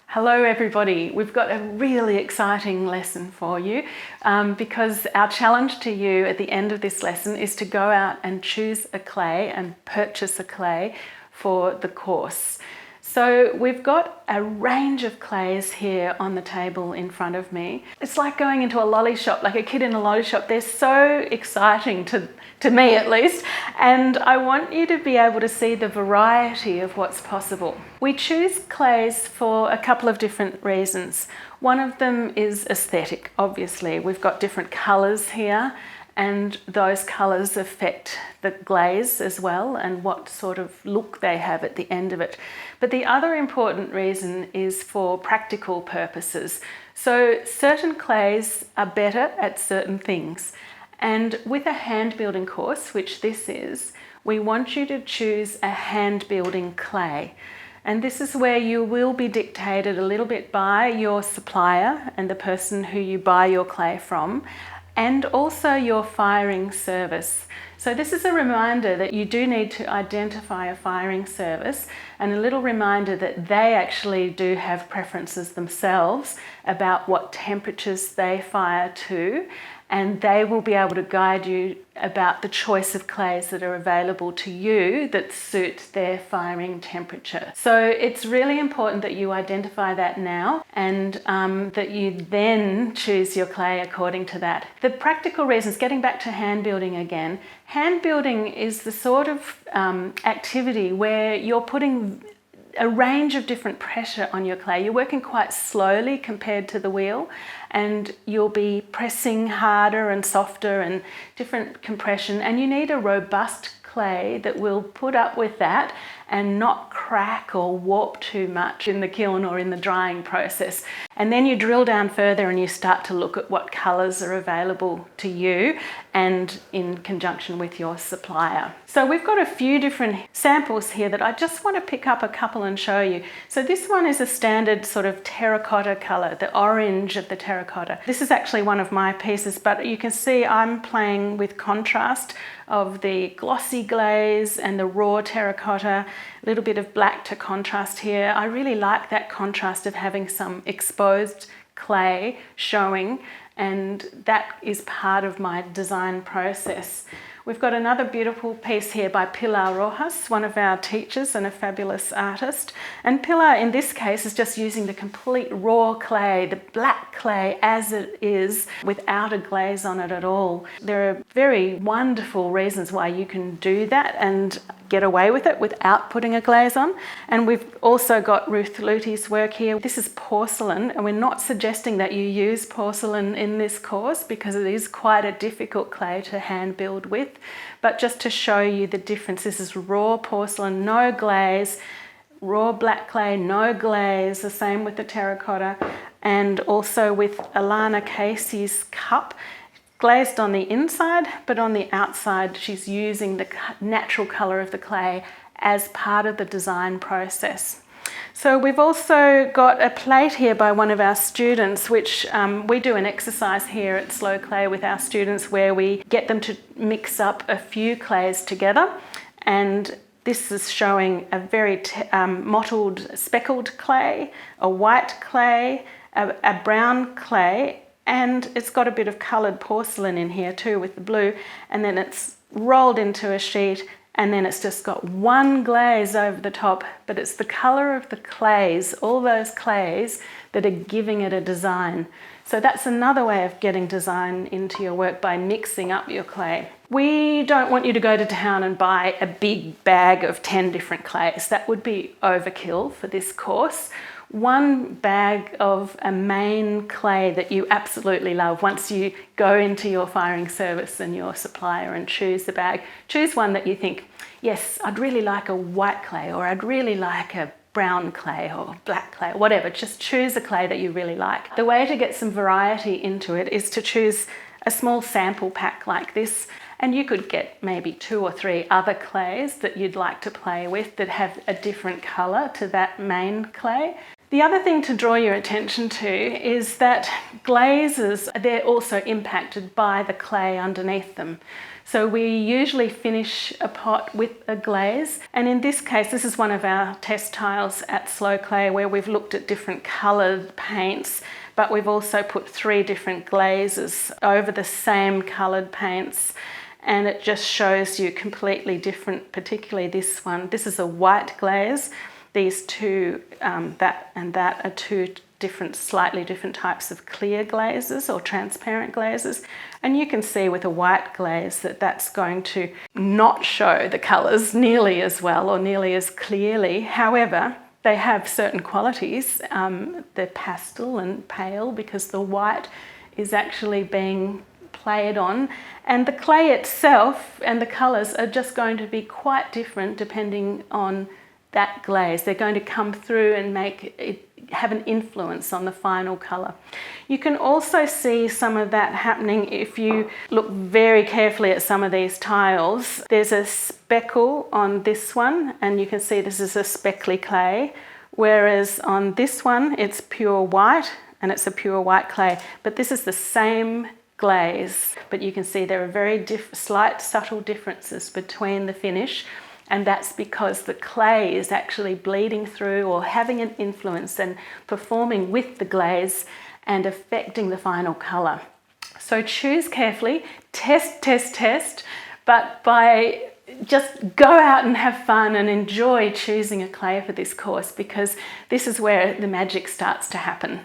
Hello everybody, we've got a really exciting lesson for you because our challenge to you at the end of this lesson is to go out and choose a clay and purchase a clay for the course. So we've got a range of clays here on the table in front of me. It's like going into a lolly shop, like a kid in a lolly shop. They're so exciting to me at least, and I want you to be able to see the variety of what's possible. We choose clays for a couple of different reasons. One of them is aesthetic, obviously. We've got different colours here, and those colours affect the glaze as well and what sort of look they have at the end of it. But the other important reason is for practical purposes. So certain clays are better at certain things. And with a hand building course, which this is, we want you to choose a hand building clay. And this is where you will be dictated a little bit by your supplier and the person who you buy your clay from, and also your firing service. So this is a reminder that you do need to identify a firing service, and a little reminder that they actually do have preferences themselves about what temperatures they fire to, and they will be able to guide you about the choice of clays that are available to you that suit their firing temperature. So it's really important that you identify that now, and that you then choose your clay according to that. The practical reasons, getting back to hand building again, hand building is the sort of activity where you're putting a range of different pressure on your clay. You're working quite slowly compared to the wheel, and you'll be pressing harder and softer and different compression, and you need a robust clay that will put up with that and not crack or warp too much in the kiln or in the drying process. And then you drill down further and you start to look at what colours are available to you and in conjunction with your supplier. So we've got a few different samples here that I just want to pick up a couple and show you. So this one is a standard sort of terracotta colour, the orange of the terracotta. This is actually one of my pieces, but you can see I'm playing with contrast of the glossy glaze and the raw terracotta, a little bit of black to contrast here. I really like that contrast of having some exposed clay showing, and that is part of my design process. We've got another beautiful piece here by Pilar Rojas, one of our teachers and a fabulous artist. And Pilar, in this case, is just using the complete raw clay, the black clay as it is, without a glaze on it at all. There are very wonderful reasons why you can do that and get away with it without putting a glaze on. And we've also got Ruth Lutey's work here. This is porcelain, and we're not suggesting that you use porcelain in this course because it is quite a difficult clay to hand build with, but just to show you the difference. This is raw porcelain, no glaze, raw black clay, no glaze, the same with the terracotta, and also with Alana Casey's cup. Glazed on the inside, but on the outside she's using the natural colour of the clay as part of the design process. So we've also got a plate here by one of our students, which we do an exercise here at Slow Clay with our students where we get them to mix up a few clays together, and this is showing a very mottled speckled clay, a white clay, a brown clay, and it's got a bit of coloured porcelain in here too with the blue, and then it's rolled into a sheet, and then it's just got one glaze over the top, but it's the colour of the clays, all those clays, that are giving it a design. So that's another way of getting design into your work, by mixing up your clay. We don't want you to go to town and buy a big bag of 10 different clays. That would be overkill for this course. One bag of a main clay that you absolutely love. Once you go into your firing service and your supplier and choose the bag, choose one that you think, yes, I'd really like a white clay, or I'd really like a brown clay or black clay, whatever. Just choose a clay that you really like. The way to get some variety into it is to choose a small sample pack like this, and you could get maybe 2 or 3 other clays that you'd like to play with that have a different colour to that main clay. The other thing to draw your attention to is that glazes, they're also impacted by the clay underneath them. So we usually finish a pot with a glaze, and in this case, this is one of our test tiles at Slow Clay where we've looked at different coloured paints, but we've also put 3 different glazes over the same coloured paints, and it just shows you completely different, particularly this one. This is a white glaze. These two, that and that, are 2 different, slightly different types of clear glazes or transparent glazes. And you can see with a white glaze that that's going to not show the colours nearly as well or nearly as clearly. However, they have certain qualities. They're pastel and pale because the white is actually being played on, and the clay itself and the colours are just going to be quite different depending on that glaze. They're going to come through and make it have an influence on the final colour. You can also see some of that happening if you look very carefully at some of these tiles. There's a speckle on this one, and you can see this is a speckly clay, whereas on this one it's pure white and it's a pure white clay. But this is the same glaze, but you can see there are very slight subtle differences between the finish, and that's because the clay is actually bleeding through or having an influence and performing with the glaze and affecting the final colour. So choose carefully, test, but just go out and have fun and enjoy choosing a clay for this course, because this is where the magic starts to happen.